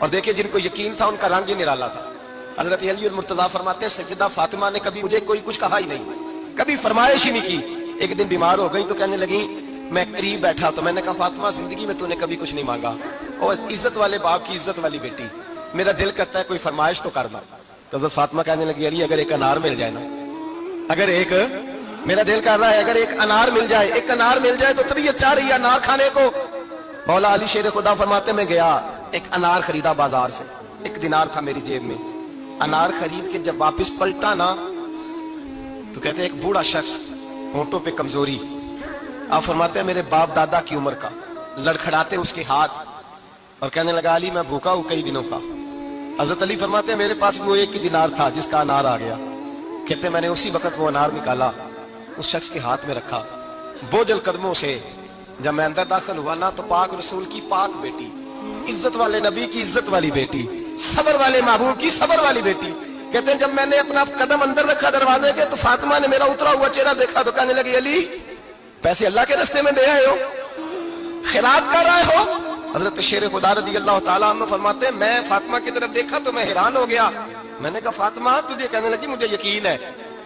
اور دیکھیں جن کو یقین تھا ان کا رنگ ہی نرالا تھا۔ حضرت علی المرتضیٰ فرماتے ہیں سیدہ فاطمہ نے کبھی مجھے کوئی کچھ کہا ہی نہیں، کبھی فرمائش ہی نہیں کی۔ ایک دن بیمار ہو گئی تو کہنے لگی، میں قریب بیٹھا تو میں نے کہا فاطمہ زندگی میں تو نے کبھی کچھ نہیں مانگا، اور عزت والے باپ کی عزت والی بیٹی، میرا دل کرتا ہے کوئی فرمائش تو کرنا۔ تو حضرت فاطمہ کہنے لگی علی اگر ایک انار مل جائے نا، اگر ایک، میرا دل کر رہا ہے اگر ایک انار مل جائے، ایک انار مل جائے تو طبیعت چاہ رہی ہے انار کھانے کو۔ مولا علی شیر خدا فرماتے میں گیا، ایک انار خریدا بازار سے، 1 دینار تھا میری جیب میں، انار خرید کے جب واپس پلٹا نا تو کہتے ہیں ایک بوڑھا شخص، ہونٹوں پہ کمزوری، آپ فرماتے ہیں میرے باپ دادا کی عمر کا، لڑکھڑاتے اس کے ہاتھ اور کہنے لگا علی میں بھوکا ہوں کئی دنوں کا۔ حضرت علی فرماتے ہیں میرے پاس وہ 1 دینار تھا جس کا انار آ گیا، کہتے ہیں میں نے اسی وقت وہ انار نکالا، اس شخص کے ہاتھ میں رکھا، بوجھل قدموں سے جب میں اندر داخل ہوا نا تو پاک رسول کی پاک بیٹی، عزت والے نبی کی عزت والی بیٹی، صبر والے محبوب کی صبر والی بیٹی، کہتے ہیں جب میں نے اپنا قدم اندر رکھا دروازے کے تو فاطمہ نے میرا اترا ہوا چہرہ دیکھا تو کہنے لگی علی پیسے اللہ کے راستے میں دے آئے ہو، خیرات کر رہے ہو؟ حضرت شیر خدا رضی اللہ تعالیٰ عنہ فرماتے ہیں میں فاطمہ کی طرف دیکھا تو میں حیران ہو گیا، میں نے کہا فاطمہ تجھے؟ کہنے لگی مجھے یقین ہے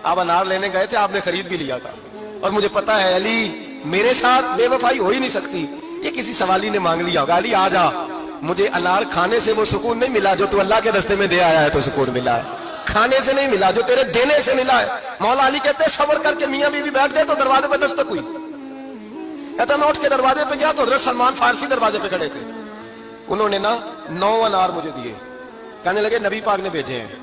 آپ انار لینے گئے تھے، آپ نے خرید بھی لیا تھا، اور مجھے پتا ہے علی میرے ساتھ بے وفائی ہو ہی نہیں سکتی، یہ کسی سوالی نے مانگ لیا ہوگا، علی آ جا، مجھے انار کھانے سے وہ سکون نہیں ملا جو تو اللہ کے راستے میں دے آیا ہے تو سکون ملا ہے، کھانے سے نہیں ملا جو تیرے دینے سے ملا ہے۔ مولا علی کہتے ہیں صبر کر کے میاں بیوی بیٹھ گئے تو دروازے پہ دستک ہوئی، کہتا میں اٹھ کے دروازے پہ گیا تو حضرت سلمان فارسی دروازے پہ کھڑے تھے، انہوں نے نا 9 انار مجھے دیے، کہنے لگے نبی پاک نے بھیجے ہیں،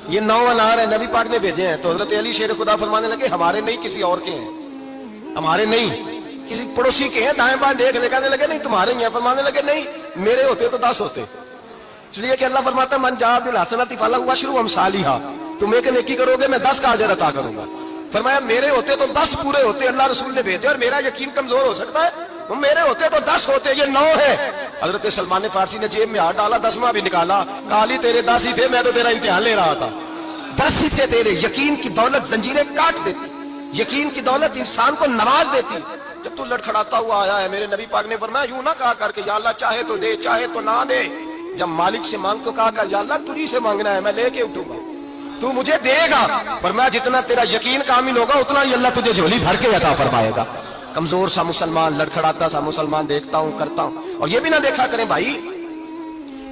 یہ 9 انار ہیں نبی پاک نے بھیجے ہیں۔ تو حضرت علی شیر خدا فرمانے لگے ہمارے نہیں کسی اور کے ہیں، ہمارے نہیں کسی پڑوسی کے ہیں، دائیں بائیں دیکھ لے، کہنے لگے نہیں تمہارے ہی ہیں، فرمانے لگے نہیں میرے ہوتے تو 10 ہوتے، اس لیے کہ اللہ فرماتا ہے من جاء بالحسنۃ فلہ عشر امثالھا، تم ایک نیکی کرو گے میں 10 کا اجر عطا کروں گا۔ فرمایا میرے ہوتے تو 10 پورے ہوتے، اللہ رسول نے بھیجے، اور میرا یقین کمزور ہو سکتا ہے، میرے ہوتے تو 10 ہوتے، یہ 9 ہے۔ حضرت سلمان فارسی نے جیب میں ہاتھ ڈالا، 10واں بھی نکالا، کہا علی تیرے 10 ہی تھے، میں تو تیرا امتحان لے رہا تھا، 10 ہی تھے تیرے۔ یقین کی دولت زنجیریں کاٹ دیتی، یقین کی دولت انسان کو نواز دیتی۔ جب تو لڑکھڑاتا ہوا آیا ہے، میرے نبی پاک نے فرمایا یوں نہ کہا کر کے یا اللہ چاہے تو دے چاہے تو نہ دے، جب مالک سے مانگ تو کہا کر یا اللہ تجھی سے مانگنا ہے، میں لے کے اٹھوں گا، تو مجھے دے گا۔ فرمایا جتنا تیرا یقین کامل ہوگا اتنا ہی اللہ تجھے جھولی بھر کے عطا فرمائے گا۔ کمزور سا مسلمان، لڑکھڑاتا سا مسلمان دیکھتا ہوں کرتا ہوں، اور یہ بھی نہ دیکھا کریں بھائی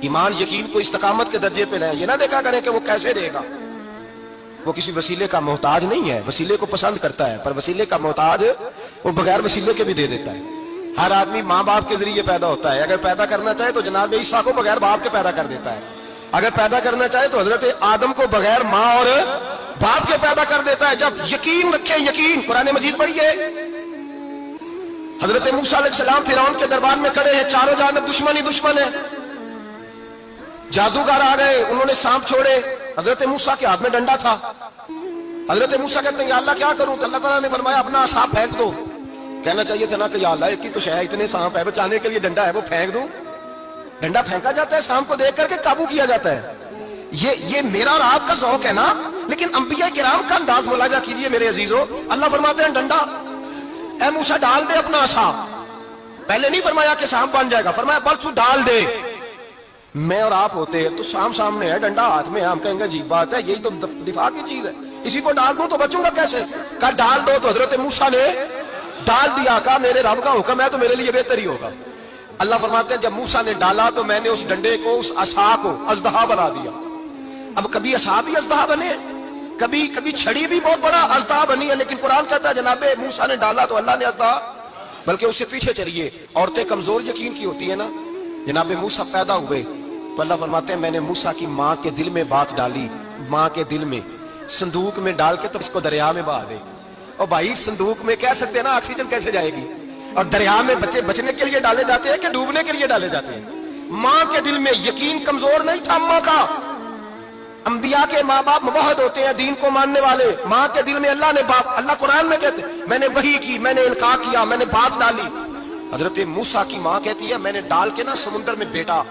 ایمان یقین کو استقامت کے درجے پہ رہے، یہ نہ دیکھا کریں کہ وہ کیسے دے گا، وہ کسی وسیلے کا محتاج نہیں ہے، وسیلے کو پسند کرتا ہے، پر وسیلے کا محتاج وہ بغیر وسیلے کے بھی دے دیتا ہے۔ ہر آدمی ماں باپ کے ذریعے پیدا ہوتا ہے، اگر پیدا کرنا چاہے تو جناب عیسیٰ کو بغیر باپ کے پیدا کر دیتا ہے، اگر پیدا کرنا چاہے تو حضرت آدم کو بغیر ماں اور باپ کے پیدا کر دیتا ہے۔ جب یقین رکھے، یقین، قرآن مجید پڑھیے، حضرت موسیٰ علیہ السلام فرعون کے دربار میں کھڑے ہیں، چاروں جانب دشمن ہی دشمن ہے، جادوگر آ گئے، انہوں نے سانپ چھوڑے، حضرت موسیٰ کے ہاتھ میں ڈنڈا تھا، حضرت موسیٰ کہتے ہیں یا اللہ کیا کروں، تو اللہ تعالیٰ نے فرمایا اپنا عصا پھینک دو، کہنا چاہیے تھا نا کہ یا اللہ ایک ہی تو شے، اتنے سانپ ہے بچانے کے لیے ڈنڈا ہے وہ پھینک دوں، ڈنڈا پھینکا جاتا ہے، سانپ کو دیکھ کر کے قابو کیا جاتا ہے۔ یہ میرا اور آپ کا ذوق ہے نا، لیکن انبیاء کرام کا انداز ملاحظہ کیجئے میرے عزیزو، اللہ فرماتے ہیں ڈنڈا، اے موسیٰ ڈال دے اپنا عصا، پہلے نہیں فرمایا کہ سانپ بن جائے گا، فرمایا بس تو ڈال دے۔ میں اور آپ ہوتے ہیں تو سانپ سامنے ہے، ڈنڈا ہاتھ میں ہے، ہم کہیں گے عجیب بات ہے، یہی تو دفاع کی چیز ہے، اسی کو ڈال دوں تو بچوں گا کیسے؟ کہا ڈال دو، تو حضرت موسیٰ نے ڈال دیا، کہا میرے رب کا حکم ہے تو میرے لیے بہتر ہی ہوگا۔ اللہ فرماتے ہیں جب موسیٰ نے ڈالا تو میں نے اس ڈنڈے کو، اس عصا کو اژدہا بنا دیا۔ اب کبھی عصا بھی اژدہا بنے، کبھی چھڑی بھی بہت بڑا اژدہا بنی ہے، لیکن قرآن کہتا ہے جناب موسیٰ نے ڈالا تو اللہ نے اژدہا، بلکہ اس سے پیچھے چلیے، عورتیں کمزور یقین کی ہوتی ہیں نا، جناب موسیٰ پیدا ہوئے تو اللہ فرماتے ہیں میں نے موسیٰ کی ماں کے دل میں بات ڈالی، ماں کے دل میں صندوق میں ڈال کے تو اس کو دریا میں بہا دے۔ اور بھائی صندوق میں کہہ سکتے ہیں نا آکسیجن کیسے جائے گی، اور دریا میں بچے بچنے کے لیے ڈالے جاتے ہیں کہ ڈوبنے کے لیے ڈالے جاتے ہیں؟ ماں کے دل میں یقین کمزور نہیں تھا ماں کا، انبیاء کے ماں باپ موحد ہوتے ہیں، دین کو ماننے والے، ماں کے دل میں اللہ نے بات، اللہ قرآن میں کہتے ہیں میں نے وحی کی، میں نے القاء کیا، میں نے بات ڈالی۔ حضرت موسیٰ کی ماں کہتی ہے میں نے ڈال کے نا سمندر میں بیٹا،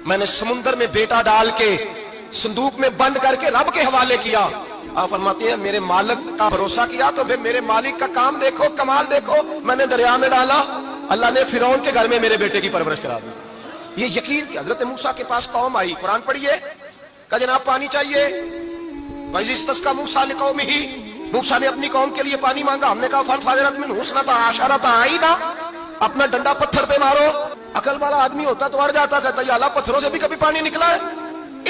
میں نے سمندر میں بیٹا ڈال کے صندوق میں بند کر کے رب کے حوالے کیا۔ آپ فرماتے ہیں میرے مالک کا بھروسہ کیا تو پھر میرے مالک کا کام دیکھو، کمال دیکھو، میں نے دریا میں ڈالا، اللہ نے فرعون کے گھر میں میرے بیٹے کی پرورش کرا دی۔ یہ یقین کہ حضرت موسیٰ کے پاس قوم آئی، قرآن پڑھیے، کہا جناب پانی چاہیے، وَإِذِ اسْتَسْقَىٰ مُوسَىٰ لِقَوْمِهِ، موسیٰ نے اپنی قوم کے لیے پانی مانگا، ہم نے کہا فَانْفَجَرَتْ مِنْهُ اثْنَتَا عَشَرَةَ عَيْنًا، اپنا ڈنڈا پتھر پہ مارو، عقل والا آدمی ہوتا تو اڑ جاتا، کہتا یا اللہ پتھروں سے بھی کبھی پانی نکلا ہے،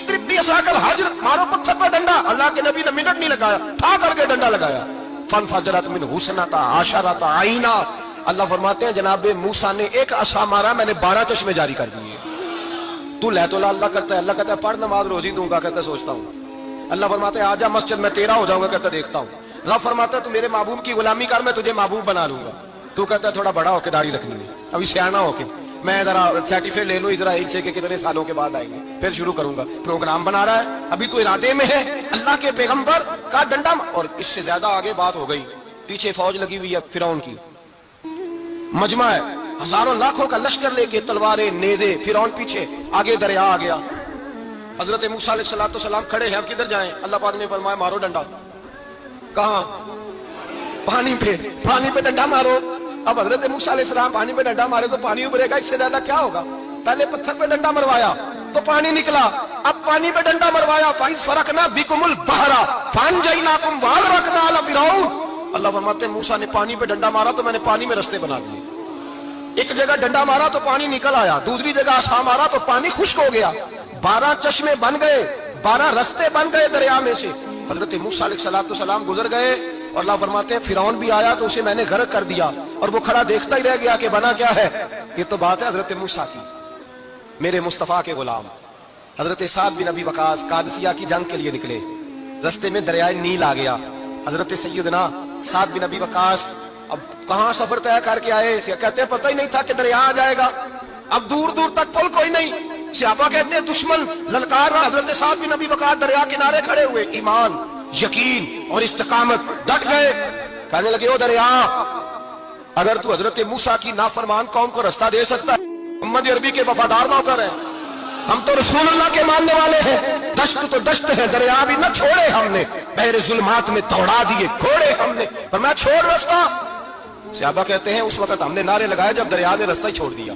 اضرب بعصاک الحجر، مارو پتھر پہ ڈنڈا، اللہ کے نبی نے منٹ نہیں لگایا، ٹھا کر کے ڈنڈا لگایا، فَانْفَجَرَتْ مِنْهُ اثْنَتَا عَشَرَةَ عَيْنًا، اللہ فرماتے ہیں جناب موسیٰ نے ایک عصا مارا، میں نے 12 چشمے جاری کر دیے۔ تو لے تو اللہ کرتا ہے، اللہ کہتا ہے پڑھ نماز روزی دوں گا، کہتا ہے سوچتا ہوں، اللہ فرماتا ہے آجا مسجد میں تیرا ہو جاؤں گا، کہتا ہے دیکھتا ہوں، رب فرماتا ہے تو میرے محبوب کی غلامی کر، میں تجھے محبوب بنا لوں گا، تو کہتا ہے تھوڑا بڑا ہو کے داڑھی رکھنی ہے، ابھی سیانا ہو کے میں ذرا سرٹیفکیٹ لے لوں اسرائیل سے کہ کتنے سالوں کے بعد آئیں گے، پھر شروع کروں گا، پروگرام بنا رہا ہے، ابھی تو ارادے میں ہے، اللہ کے پیغمبر کا ڈنڈا، اور اس سے زیادہ آگے بات ہو گئی، پیچھے فوج لگی ہوئی ہے فرعون کی، مجمع ہے، ہزاروں لاکھوں کا لشکر لے کے، تلواریں نیزے، فرعون پیچھے، آگے دریا آ گیا، حضرت موسیٰ علیہ السلام کھڑے ہیں، اب کدھر جائیں؟ اللہ پاک نے فرمایا مارو ڈنڈا، کہاں؟ پانی پہ ڈنڈا مارو۔ اب حضرت موسیٰ علیہ السلام پانی پہ ڈنڈا مارے تو پانی ابھرے گا، اس سے زیادہ کیا ہوگا؟ پہلے پتھر پہ ڈنڈا مروایا تو پانی نکلا، اب پانی پہ ڈنڈا مروایا، فَإِذْ فَرَقْنَا بِكُمُ الْبَحْرَ فَأَنْجَيْنَاكُمْ وَأَغْرَقْنَا آلَ فِرْعَوْنَ، اللہ فرماتے ہیں موسیٰ نے پانی پہ ڈنڈا مارا تو میں نے پانی میں رستے بنا دیے، ایک جگہ ڈنڈا مارا تو پانی نکل آیا، دوسری جگہ عصا مارا تو پانی خشک ہو گیا، 12 چشمے بن گئے، 12 رستے بن گئے دریا میں سے، حضرت موسیٰ علیہ السلام گزر گئے، اور اللہ فرماتے ہیں فرعون بھی آیا تو اسے میں نے غرق کر دیا، اور وہ کھڑا دیکھتا ہی رہ گیا کہ بنا کیا ہے۔ یہ تو بات ہے حضرت موسیٰ کی، میرے مصطفیٰ کے غلام حضرت سعد بن ابی وقاص قادسیہ کی جنگ کے لیے نکلے، رستے میں دریائے نیل آ گیا، حضرت سیدنا سعد بن ابی وقاص اب کہاں سفر طے کر کے آئے، کہتے ہیں پتہ ہی نہیں تھا کہ دریا آ جائے گا، اب دور دور تک پل کوئی نہیں، صحابہ کہتے ہیں دشمن للکار رہا، حضرت سعد بن ابی وقاص دریا کنارے کھڑے ہوئے، ایمان یقین اور استقامت، ڈٹ گئے، کہنے لگے او دریا اگر تو حضرت موسیٰ کی نافرمان قوم کو رستہ دے سکتا ہے، محمد عربی کے وفادار نوکر ہیں، ہم تو رسول اللہ کے ماننے والے ہیں، دشت تو دشت ہے، دریا بھی نہ چھوڑے ہم نے، بحر ظلمات میں دوڑا دیے گھوڑے ہم نے، پر میں چھوڑ رستہ۔ صحابہ کہتے ہیں اس وقت ہم نے نعرے لگائے جب دریا نے رستہ ہی چھوڑ دیا،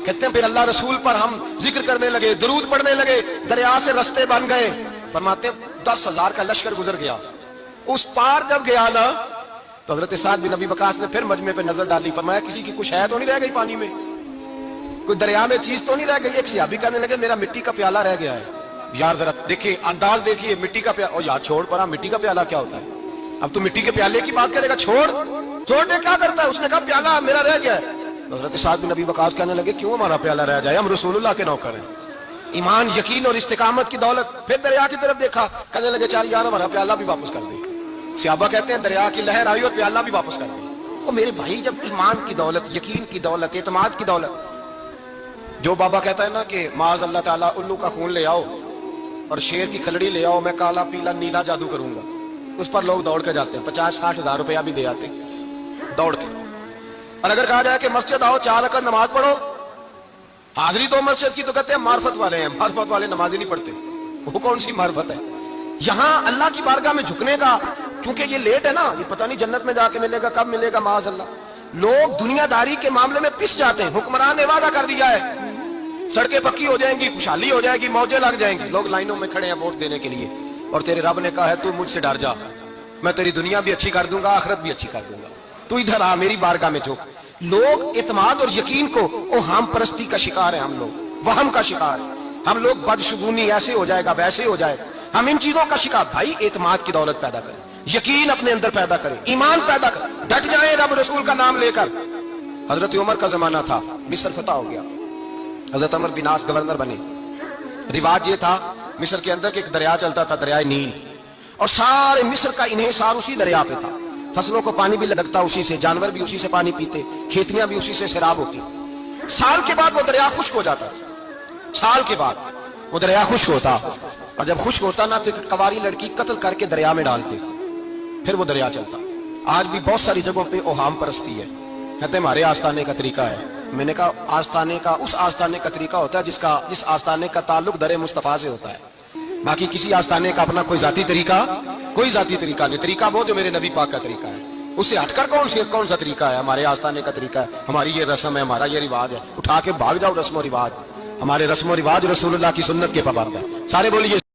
کہتے ہیں پھر اللہ رسول پر ہم ذکر کرنے لگے، درود پڑھنے لگے، دریا سے رستے بن گئے، فرماتے ہیں 10,000 کا لشکر گزر گیا، اس پار جب گیا نا تو حضرت سعد بن ابی وقاص نے پھر مجمع پہ نظر ڈالی، فرمایا کسی کی کچھ ہے تو نہیں رہ گئی پانی میں، کوئی دریا میں چیز تو نہیں رہ گئی؟ ایک صحابی کہنے لگے میرا مٹی کا پیالہ رہ گیا ہے، یار ذرا دیکھیں انداز دیکھیے، مٹی کا پیالہ، یار چھوڑ پڑا، مٹی کا پیالہ کیا ہوتا ہے، اب تو مٹی کے پیالے کی بات کرے گا، چھوڑ دے کیا کرتا ہے، اس نے کہا پیالہ میرا رہ گیا ہے، حضرت سعد بن ابی وقاص کہنے لگے کیوں ہمارا پیالہ رہ جائے، ہم رسول اللہ کے نوکر ہیں، ایمان یقین اور استقامت کی دولت، پھر دریا کی طرف دیکھا، کہنے لگے چار یار ہمارا پیالہ بھی واپس کر دیں، صحابہ کہتے ہیں دریا کی لہر آئی اور پیالہ بھی واپس کر دیں۔ وہ میرے بھائی جب ایمان کی دولت، یقین کی دولت، اعتماد کی دولت، جو بابا کہتا ہے نا کہ معاذ اللہ تعالیٰ الو کا خون لے آؤ اور شیر کی کھلڑی لے آؤ، میں کالا پیلا نیلا جادو کروں گا، اس پر لوگ دوڑ کے جاتے ہیں، 50-60 ہزار روپیہ بھی دے آتے دوڑ کے، اور اگر کہا جائے کہ مسجد آؤ 4 رکعت نماز پڑھو، حاضری تو مسجد کی، تو کہتے ہیں معرفت والے ہیں، معرفت والے نماز ہی نہیں پڑھتے، وہ کون سی معرفت ہے؟ یہاں اللہ کی بارگاہ میں جھکنے کا، چونکہ یہ لیٹ ہے نا، یہ پتہ نہیں جنت میں جا کے ملے گا، کب ملے گا، معاذ اللہ، لوگ دنیا داری کے معاملے میں پس جاتے ہیں، حکمران نے وعدہ کر دیا ہے سڑکیں پکی ہو جائیں گی، خوشحالی ہو جائے گی، موجیں لگ جائیں گی، لوگ لائنوں میں کھڑے ہیں ووٹ دینے کے لیے، اور تیرے رب نے کہا ہے تو مجھ سے ڈر جا، میں تیری دنیا بھی اچھی کر دوں گا، آخرت بھی اچھی کر دوں گا، تو ادھر آ میری بارگاہ میں جھک۔ لوگ اعتماد اور یقین کو اوہام پرستی کا شکار ہیں، ہم لوگ وہم کا شکار ہیں، ہم لوگ بدشگونی ایسے ہو جائے گا ویسے ہو جائے گا، ہم ان چیزوں کا شکار۔ بھائی اعتماد کی دولت پیدا کریں، یقین اپنے اندر پیدا کریں، ایمان پیدا کریں، ڈٹ جائیں رب رسول کا نام لے کر۔ حضرت عمر کا زمانہ تھا، مصر فتح ہو گیا، حضرت عمر بن عاص گورنر بنے، رواج یہ تھا مصر کے اندر کہ ایک دریا چلتا تھا، دریائے نیل، اور سارے مصر کا انحصار اسی دریا پہ تھا، فصلوں کو پانی بھی لگتا اسی سے، جانور بھی اسی سے پانی پیتے، کھیتیاں بھی اسی سے سیراب ہوتی۔ سال کے بعد وہ دریا خشک ہو جاتا، سال کے بعد وہ دریا خشک ہوتا، اور جب خشک ہوتا نا تو ایک کنواری لڑکی قتل کر کے دریا میں ڈالتے، پھر وہ دریا چلتا۔ آج بھی بہت ساری جگہوں پہ اوہام پرستی ہے، کہتے ہیں ہمارے آستانے کا طریقہ ہے، میں نے کہا آستانے کا اس آستانے کا طریقہ ہوتا ہے جس آستانے کا تعلق در مصطفیٰ سے ہوتا ہے، باقی کسی آستانے کا اپنا کوئی ذاتی طریقہ نہیں، طریقہ وہ جو میرے نبی پاک کا طریقہ ہے، اس سے ہٹ کر کون سا طریقہ ہے؟ ہمارے آستانے کا طریقہ ہے، ہماری یہ رسم ہے، ہمارا یہ رواج ہے، اٹھا کے بھاگ جاؤ رسم و رواج، ہمارے رسم و رواج رسول اللہ کی سنت کے پابند ہیں. سارے بولیے